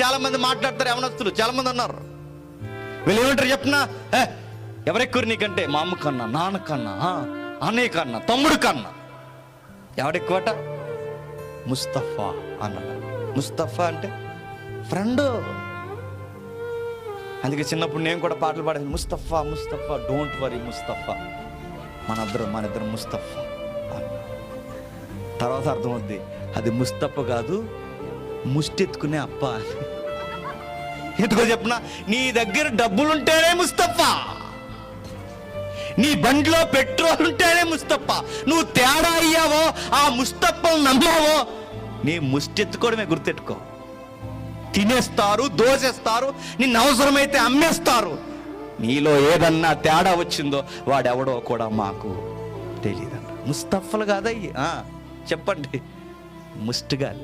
చాలా మంది మాట్లాడతారు, యవనస్తులు చాలా మంది ఉన్నారు. వీళ్ళు ఏమంటారు చెప్పిన, ఎవరెక్కువ నీకంటే మా అమ్మ కన్నా, నాన్న కన్నా, అన్నయ్య కన్నా, తమ్ముడు కన్నా ఎవడెక్కువట? ముస్తఫా అన్నాడు. ముస్తఫా అంటే ఫ్రెండ్. అందుకే చిన్నప్పుడు నేను కూడా పాటలు పాడాను, ముస్తఫా ముస్తఫా డోంట్ వరీ ముస్తఫా, మన ఇద్దరు ముస్తఫా. తర్వాత అర్థమవుద్ది అది ముస్తఫా కాదు, ముష్టెత్తుకునే అప్ప అని. ఎందుకో చెప్పిన, నీ దగ్గర డబ్బులుంటేనే ముస్తఫా, నీ బండిలో పెట్రోల్ ఉంటేనే ముస్తఫా. నువ్వు తేడా అయ్యావో, ఆ ముస్తఫాను నమ్మావో, నీ ముష్టెత్తుకోవడమే గుర్తెట్టుకో. తినేస్తారు, దోసేస్తారు, నిన్ను అవసరమైతే అమ్మేస్తారు. నీలో ఏదన్నా తేడా వచ్చిందో వాడెవడో కూడా మాకు తెలియదు. ముస్తఫాలు కాదయ్యి, చెప్పండి, ముష్టిగాలి.